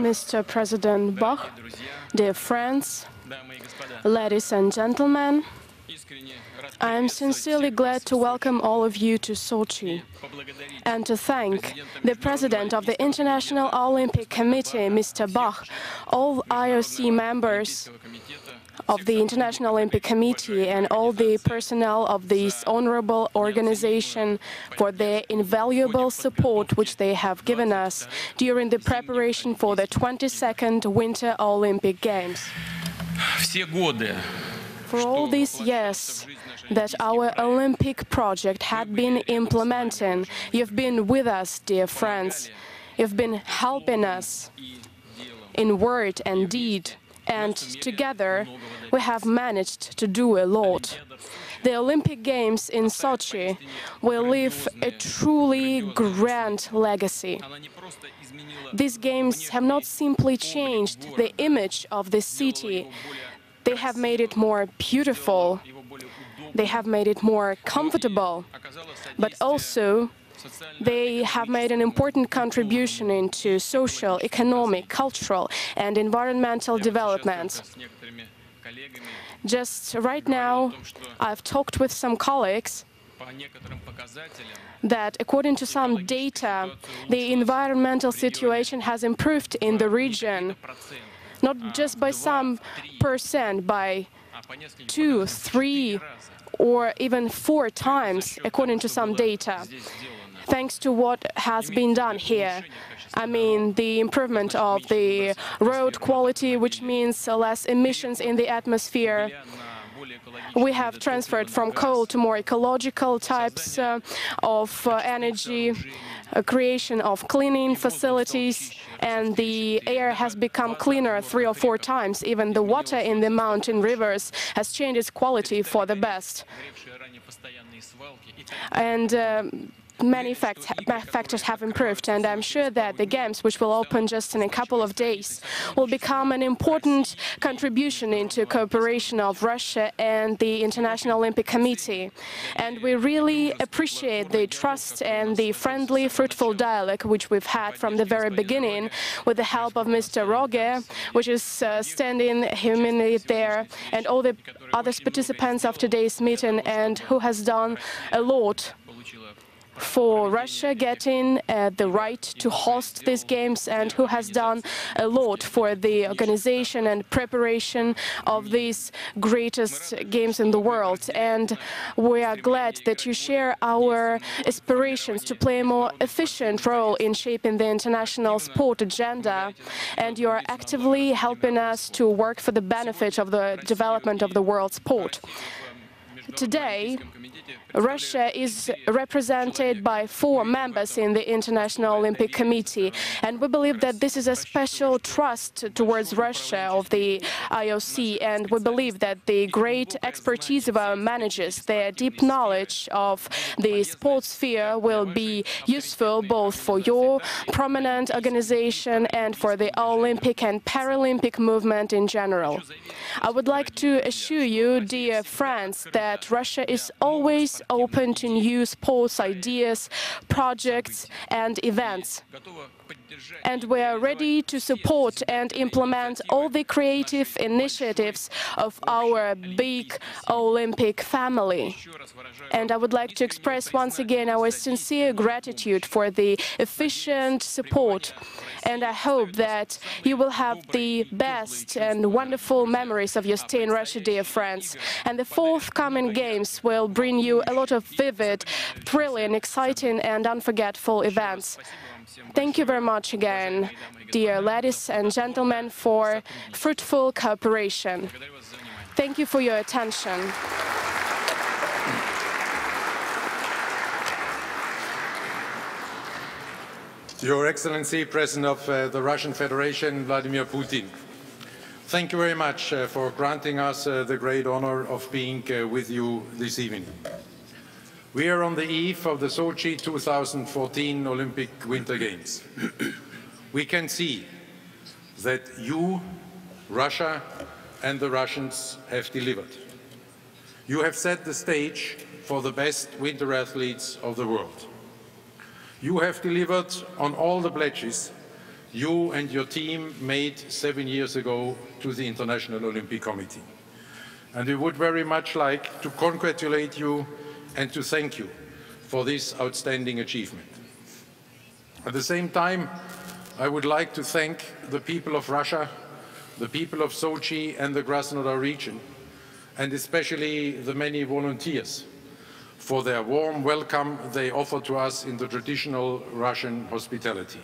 Mr. President Bach, dear friends, ladies and gentlemen, I am sincerely glad to welcome all of you to Sochi and to thank the President of the International Olympic Committee, Mr. Bach, all IOC members of the International Olympic Committee and all the personnel of this honorable organization for their invaluable support which they have given us during the preparation for the 22nd Winter Olympic Games. For all these years that our Olympic project had been implementing, you've been with us, dear friends. You've been helping us in word and deed. And together, we have managed to do a lot. The Olympic Games in Sochi will leave a truly grand legacy. These Games have not simply changed the image of the city. They have made it more beautiful. They have made it more comfortable. But also, they have made an important contribution into social, economic, cultural, and environmental development. Just right now, I've talked with some colleagues that, according to some data, the environmental situation has improved in the region, not just by some percent, by 2, 3, or even 4 times, according to some data, thanks to what has been done here. I mean, the improvement of the road quality, which means less emissions in the atmosphere. We have transferred from coal to more ecological types of energy, creation of cleaning facilities, and the air has become cleaner 3 or 4 times. Even the water in the mountain rivers has changed its quality for the best. And many factors have improved, and I'm sure that the Games, which will open just in a couple of days, will become an important contribution into cooperation of Russia and the International Olympic Committee. And we really appreciate the trust and the friendly, fruitful dialogue which we've had from the very beginning with the help of Mr. Roge, which is standing humanly there, and all the other participants of today's meeting, and who has done a lot for Russia getting the right to host these Games, and who has done a lot for the organization and preparation of these greatest Games in the world. And we are glad that you share our aspirations to play a more efficient role in shaping the international sport agenda, and you are actively helping us to work for the benefit of the development of the world sport. Today, Russia is represented by 4 members in the International Olympic Committee, and we believe that this is a special trust towards Russia of the IOC, and we believe that the great expertise of our managers, their deep knowledge of the sports sphere, will be useful both for your prominent organization and for the Olympic and Paralympic movement in general. I would like to assure you, dear friends, that Russia is always open to new sports ideas, projects, and events. And we are ready to support and implement all the creative initiatives of our big Olympic family. And I would like to express once again our sincere gratitude for the efficient support. And I hope that you will have the best and wonderful memories of your stay in Russia, dear friends. And the forthcoming Games will bring you a lot of vivid, thrilling, exciting, and unforgettable events. Thank you very much again, dear ladies and gentlemen, for fruitful cooperation. Thank you for your attention. Your Excellency, President of the Russian Federation, Vladimir Putin, thank you very much for granting us the great honor of being with you this evening. We are on the eve of the Sochi 2014 Olympic Winter Games. We can see that you, Russia, and the Russians have delivered. You have set the stage for the best winter athletes of the world. You have delivered on all the pledges you and your team made 7 years ago to the International Olympic Committee. And we would very much like to congratulate you and to thank you for this outstanding achievement. At the same time, I would like to thank the people of Russia, the people of Sochi and the Krasnodar region, and especially the many volunteers for their warm welcome they offer to us in the traditional Russian hospitality.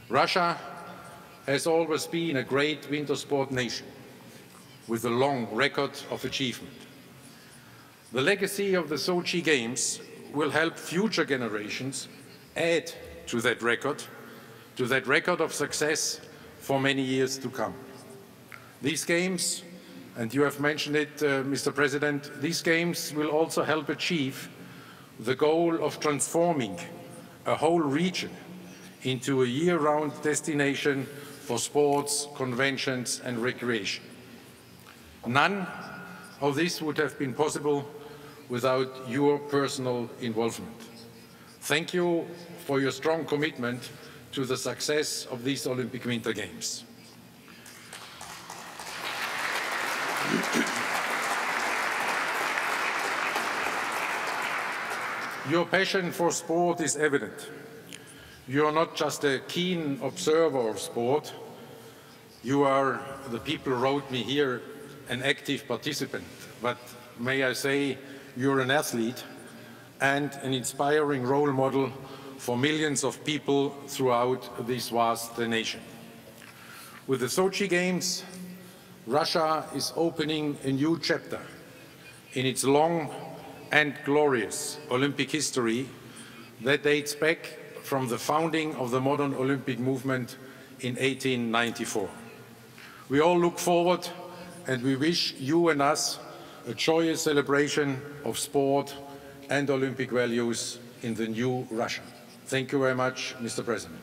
Russia has always been a great winter sport nation with a long record of achievement. The legacy of the Sochi Games will help future generations add to that record of success for many years to come. These Games, and you have mentioned it, Mr. President, these Games will also help achieve the goal of transforming a whole region into a year-round destination for sports, conventions and recreation. None of this would have been possible without your personal involvement. Thank you for your strong commitment to the success of these Olympic Winter Games. Your passion for sport is evident. You are not just a keen observer of sport, you are, the people wrote me here, an active participant, but may I say, you're an athlete and an inspiring role model for millions of people throughout this vast nation. With the Sochi Games, Russia is opening a new chapter in its long and glorious Olympic history that dates back from the founding of the modern Olympic movement in 1894. We all look forward and we wish you and us a joyous celebration of sport and Olympic values in the new Russia. Thank you very much, Mr. President.